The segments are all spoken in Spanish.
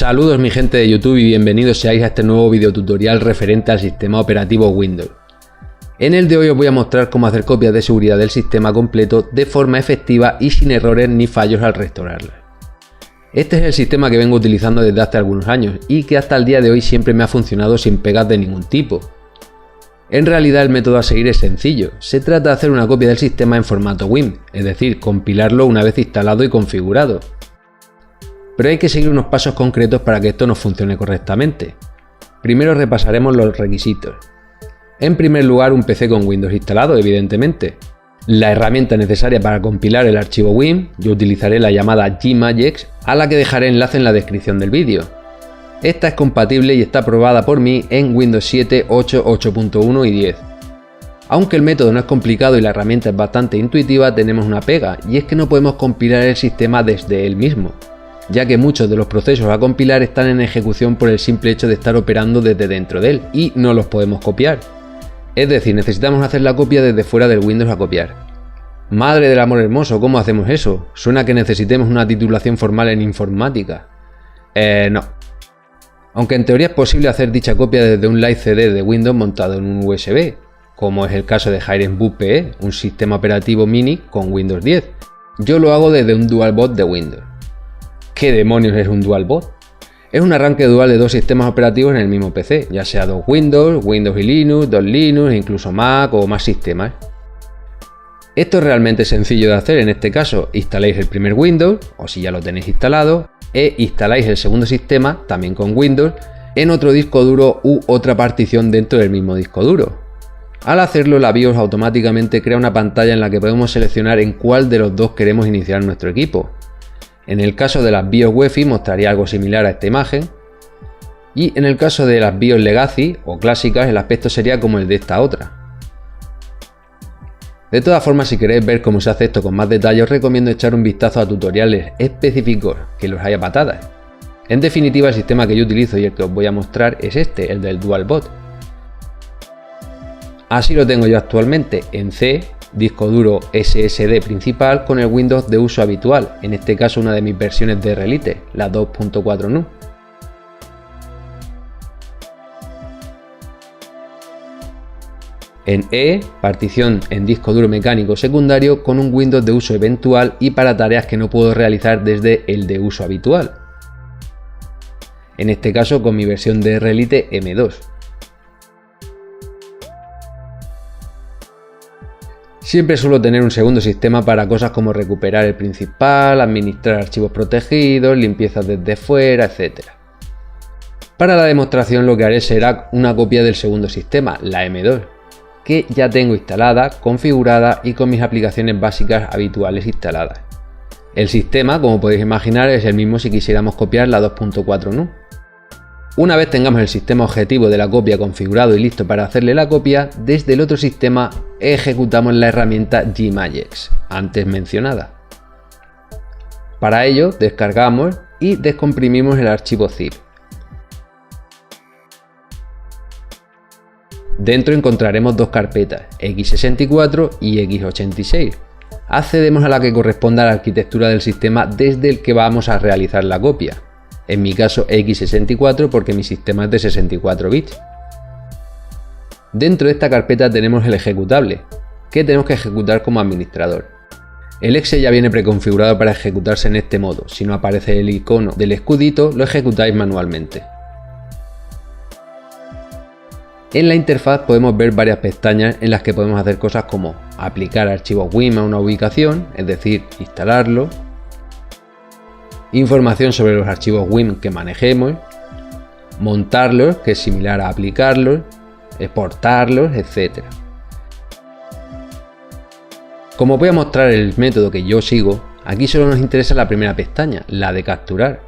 Saludos mi gente de YouTube y bienvenidos seáis a este nuevo videotutorial referente al sistema operativo Windows. En el de hoy os voy a mostrar cómo hacer copias de seguridad del sistema completo de forma efectiva y sin errores ni fallos al restaurarla. Este es el sistema que vengo utilizando desde hace algunos años y que hasta el día de hoy siempre me ha funcionado sin pegas de ningún tipo. En realidad el método a seguir es sencillo, se trata de hacer una copia del sistema en formato WIM, es decir, compilarlo una vez instalado y configurado. Pero hay que seguir unos pasos concretos para que esto nos funcione correctamente. Primero repasaremos los requisitos. En primer lugar, un PC con Windows instalado, evidentemente. La herramienta necesaria para compilar el archivo WIM, yo utilizaré la llamada Gmagex, a la que dejaré enlace en la descripción del vídeo. Esta es compatible y está aprobada por mí en Windows 7, 8, 8.1 y 10. Aunque el método no es complicado y la herramienta es bastante intuitiva, tenemos una pega, y es que no podemos compilar el sistema desde él mismo, ya que muchos de los procesos a compilar están en ejecución por el simple hecho de estar operando desde dentro de él, y no los podemos copiar. Es decir, necesitamos hacer la copia desde fuera del Windows a copiar. Madre del amor hermoso, ¿cómo hacemos eso? Suena que necesitemos una titulación formal en informática. No. Aunque en teoría es posible hacer dicha copia desde un live CD de Windows montado en un USB, como es el caso de HirenBoot PE, un sistema operativo mini con Windows 10. Yo lo hago desde un DualBoot de Windows. ¿Qué demonios es un DualBoot? Es un arranque dual de dos sistemas operativos en el mismo PC, ya sea dos Windows, Windows y Linux, dos Linux, incluso Mac o más sistemas. Esto es realmente sencillo de hacer. En este caso instaláis el primer Windows, o si ya lo tenéis instalado, e instaláis el segundo sistema, también con Windows, en otro disco duro u otra partición dentro del mismo disco duro. Al hacerlo, la BIOS automáticamente crea una pantalla en la que podemos seleccionar en cuál de los dos queremos iniciar nuestro equipo. En el caso de las BIOS UEFI mostraría algo similar a esta imagen, y en el caso de las BIOS Legacy o clásicas el aspecto sería como el de esta otra. De todas formas, si queréis ver cómo se hace esto con más detalle, os recomiendo echar un vistazo a tutoriales específicos, que los hay a patadas. En definitiva, el sistema que yo utilizo y el que os voy a mostrar es este, el del DualBoot. Así lo tengo yo actualmente en C, disco duro SSD principal con el Windows de uso habitual, en este caso una de mis versiones de Relite, la 2.4 NU. En E, partición en disco duro mecánico secundario con un Windows de uso eventual y para tareas que no puedo realizar desde el de uso habitual. En este caso con mi versión de Relite M2. Siempre suelo tener un segundo sistema para cosas como recuperar el principal, administrar archivos protegidos, limpiezas desde fuera, etc. Para la demostración lo que haré será una copia del segundo sistema, la M2, que ya tengo instalada, configurada y con mis aplicaciones básicas habituales instaladas. El sistema, como podéis imaginar, es el mismo si quisiéramos copiar la 2.4 NU. Una vez tengamos el sistema objetivo de la copia configurado y listo para hacerle la copia, desde el otro sistema ejecutamos la herramienta Gmagex, antes mencionada. Para ello, descargamos y descomprimimos el archivo zip. Dentro encontraremos dos carpetas, x64 y x86. Accedemos a la que corresponda a la arquitectura del sistema desde el que vamos a realizar la copia. En mi caso x64 porque mi sistema es de 64 bits. Dentro de esta carpeta tenemos el ejecutable, que tenemos que ejecutar como administrador. El exe ya viene preconfigurado para ejecutarse en este modo. Si no aparece el icono del escudito, lo ejecutáis manualmente. En la interfaz podemos ver varias pestañas en las que podemos hacer cosas como aplicar archivos WIM a una ubicación, es decir, instalarlo, información sobre los archivos WIM que manejemos, montarlos, que es similar a aplicarlos, exportarlos, etc. Como voy a mostrar el método que yo sigo, aquí solo nos interesa la primera pestaña, la de capturar.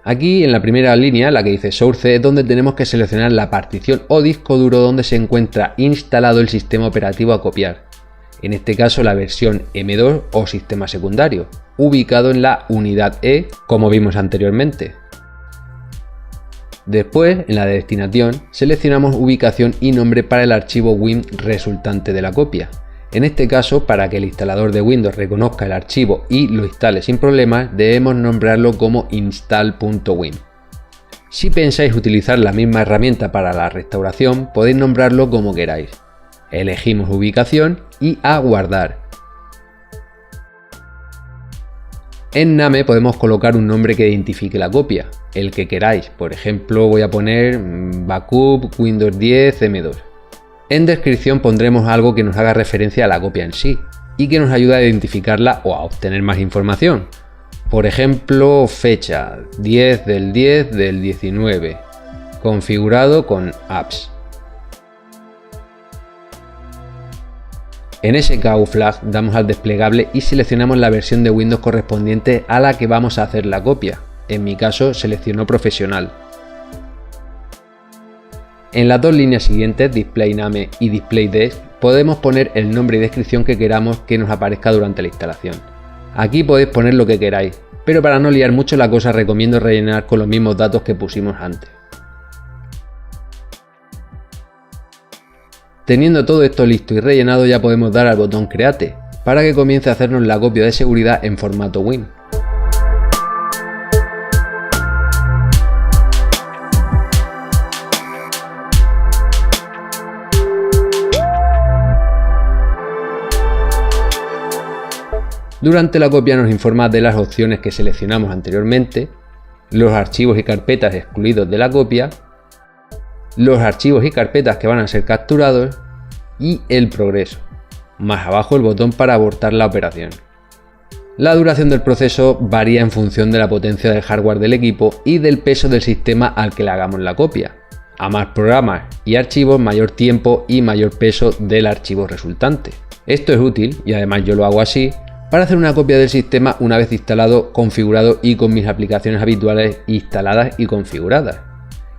Aquí en la primera línea, la que dice Source, es donde tenemos que seleccionar la partición o disco duro donde se encuentra instalado el sistema operativo a copiar. En este caso la versión M2 o sistema secundario, ubicado en la unidad E, como vimos anteriormente. Después, en la de destinación, seleccionamos ubicación y nombre para el archivo WIM resultante de la copia. En este caso, para que el instalador de Windows reconozca el archivo y lo instale sin problemas, debemos nombrarlo como install.win. Si pensáis utilizar la misma herramienta para la restauración, podéis nombrarlo como queráis. Elegimos ubicación y a guardar. En Name podemos colocar un nombre que identifique la copia, el que queráis. Por ejemplo, voy a poner Backup Windows 10 M2. En descripción pondremos algo que nos haga referencia a la copia en sí y que nos ayude a identificarla o a obtener más información. Por ejemplo, fecha 10 del 10 del 19, configurado con apps. En SKU Flag damos al desplegable y seleccionamos la versión de Windows correspondiente a la que vamos a hacer la copia. En mi caso selecciono Profesional. En las dos líneas siguientes, Display Name y Display Desk, podemos poner el nombre y descripción que queramos que nos aparezca durante la instalación. Aquí podéis poner lo que queráis, pero para no liar mucho la cosa recomiendo rellenar con los mismos datos que pusimos antes. Teniendo todo esto listo y rellenado, ya podemos dar al botón Create para que comience a hacernos la copia de seguridad en formato WIN. Durante la copia nos informa de las opciones que seleccionamos anteriormente, los archivos y carpetas excluidos de la copia, los archivos y carpetas que van a ser capturados y el progreso. Más abajo el botón para abortar la operación. La duración del proceso varía en función de la potencia del hardware del equipo y del peso del sistema al que le hagamos la copia. A más programas y archivos, mayor tiempo y mayor peso del archivo resultante. Esto es útil, y además yo lo hago así, para hacer una copia del sistema una vez instalado, configurado y con mis aplicaciones habituales instaladas y configuradas.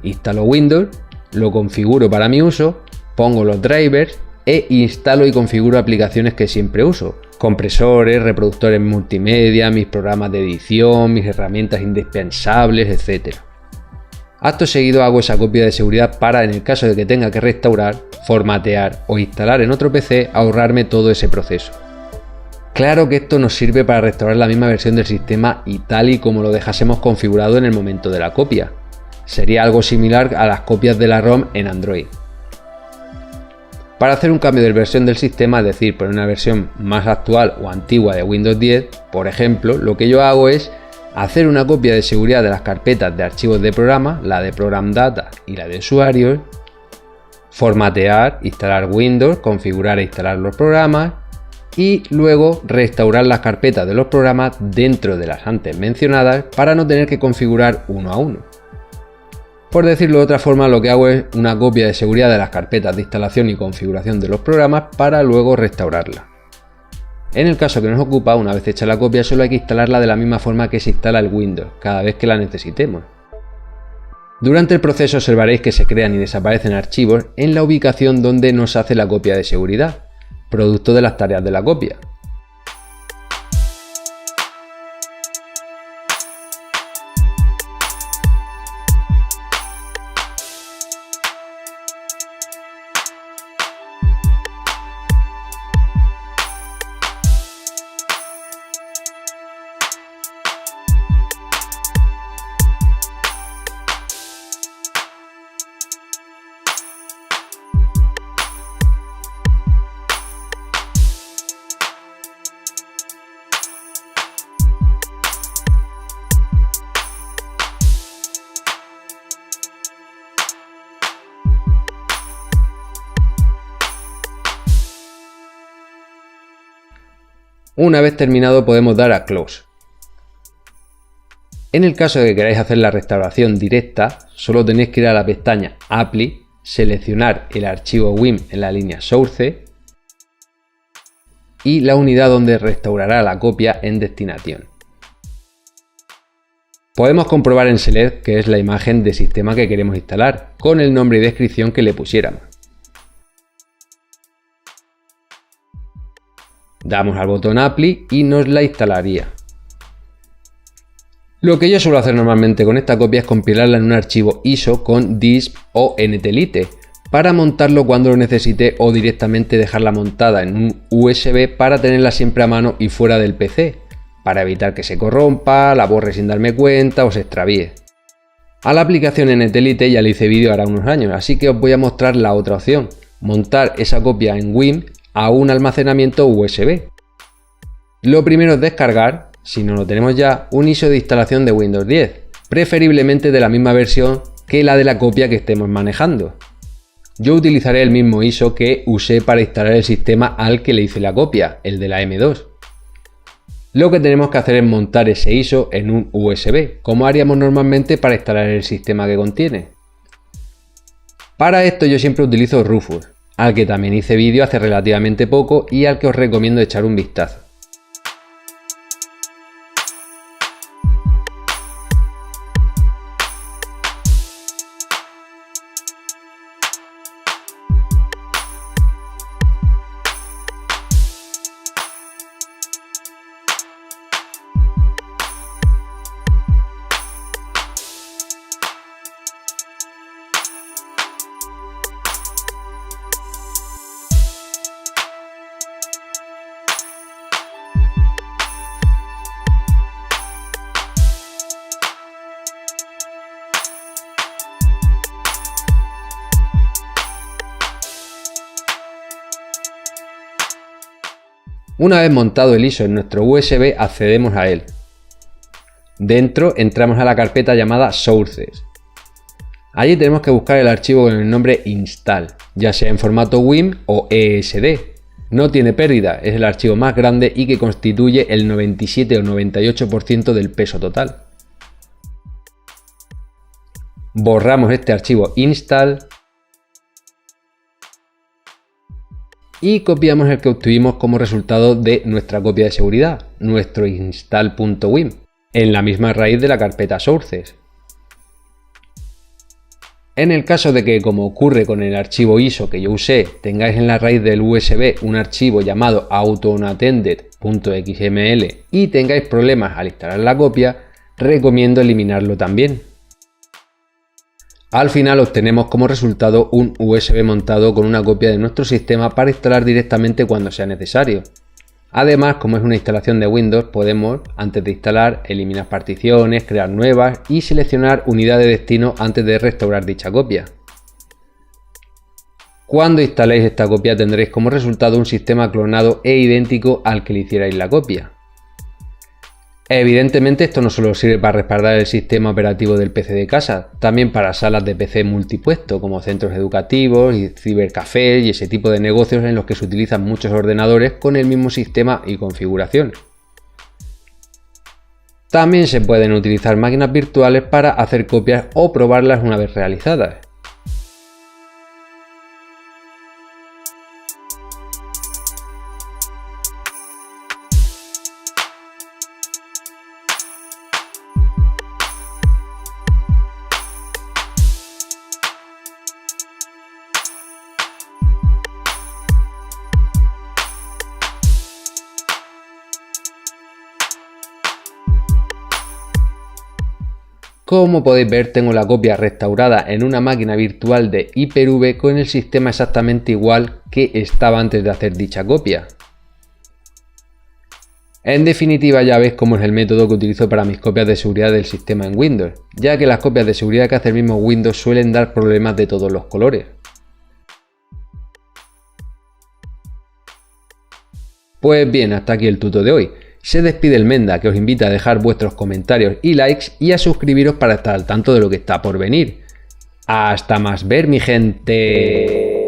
Instalo Windows, lo configuro para mi uso, pongo los drivers e instalo y configuro aplicaciones que siempre uso. Compresores, reproductores multimedia, mis programas de edición, mis herramientas indispensables, etc. Acto seguido hago esa copia de seguridad para, en el caso de que tenga que restaurar, formatear o instalar en otro PC, ahorrarme todo ese proceso. Claro que esto nos sirve para restaurar la misma versión del sistema y tal y como lo dejásemos configurado en el momento de la copia. Sería algo similar a las copias de la ROM en Android. Para hacer un cambio de versión del sistema, es decir, poner una versión más actual o antigua de Windows 10, por ejemplo, lo que yo hago es hacer una copia de seguridad de las carpetas de archivos de programa, la de Program Data y la de usuarios, formatear, instalar Windows, configurar e instalar los programas, y luego restaurar las carpetas de los programas dentro de las antes mencionadas para no tener que configurar uno a uno. Por decirlo de otra forma, lo que hago es una copia de seguridad de las carpetas de instalación y configuración de los programas para luego restaurarla. En el caso que nos ocupa, una vez hecha la copia, solo hay que instalarla de la misma forma que se instala el Windows, cada vez que la necesitemos. Durante el proceso observaréis que se crean y desaparecen archivos en la ubicación donde nos hace la copia de seguridad, producto de las tareas de la copia. Una vez terminado podemos dar a Close. En el caso de que queráis hacer la restauración directa, solo tenéis que ir a la pestaña Apply, seleccionar el archivo WIM en la línea Source y la unidad donde restaurará la copia en destinación. Podemos comprobar en Select que es la imagen de sistema que queremos instalar, con el nombre y descripción que le pusiéramos. Damos al botón Apply y nos la instalaría. Lo que yo suelo hacer normalmente con esta copia es compilarla en un archivo ISO con DISP o NTLite, para montarlo cuando lo necesite o directamente dejarla montada en un USB para tenerla siempre a mano y fuera del PC, para evitar que se corrompa, la borre sin darme cuenta o se extravíe. A la aplicación NTLite ya le hice vídeo ahora unos años, así que os voy a mostrar la otra opción, montar esa copia en Wim a un almacenamiento USB. Lo primero es descargar, si no lo tenemos ya, un ISO de instalación de Windows 10, preferiblemente de la misma versión que la de la copia que estemos manejando. Yo utilizaré el mismo ISO que usé para instalar el sistema al que le hice la copia, el de la M2. Lo que tenemos que hacer es montar ese ISO en un USB, como haríamos normalmente para instalar el sistema que contiene. Para esto yo siempre utilizo Rufus, al que también hice vídeo hace relativamente poco y al que os recomiendo echar un vistazo. Una vez montado el ISO en nuestro USB, accedemos a él. Dentro entramos a la carpeta llamada Sources. Allí tenemos que buscar el archivo con el nombre install, ya sea en formato WIM o ESD. No tiene pérdida, es el archivo más grande y que constituye el 97 o 98% del peso total. Borramos este archivo install y copiamos el que obtuvimos como resultado de nuestra copia de seguridad, nuestro install.wim, en la misma raíz de la carpeta sources. En el caso de que, como ocurre con el archivo ISO que yo usé, tengáis en la raíz del USB un archivo llamado autounattended.xml y tengáis problemas al instalar la copia, recomiendo eliminarlo también. Al final obtenemos como resultado un USB montado con una copia de nuestro sistema para instalar directamente cuando sea necesario. Además, como es una instalación de Windows, podemos, antes de instalar, eliminar particiones, crear nuevas y seleccionar unidad de destino antes de restaurar dicha copia. Cuando instaléis esta copia tendréis como resultado un sistema clonado e idéntico al que le hicierais la copia. Evidentemente esto no solo sirve para respaldar el sistema operativo del PC de casa, también para salas de PC multipuesto como centros educativos y cibercafés y ese tipo de negocios en los que se utilizan muchos ordenadores con el mismo sistema y configuración. También se pueden utilizar máquinas virtuales para hacer copias o probarlas una vez realizadas. Como podéis ver, tengo la copia restaurada en una máquina virtual de Hyper-V con el sistema exactamente igual que estaba antes de hacer dicha copia. En definitiva, ya veis cómo es el método que utilizo para mis copias de seguridad del sistema en Windows, ya que las copias de seguridad que hace el mismo Windows suelen dar problemas de todos los colores. Pues bien, hasta aquí el tuto de hoy. Se despide el Menda, que os invita a dejar vuestros comentarios y likes y a suscribiros para estar al tanto de lo que está por venir. ¡Hasta más ver, mi gente!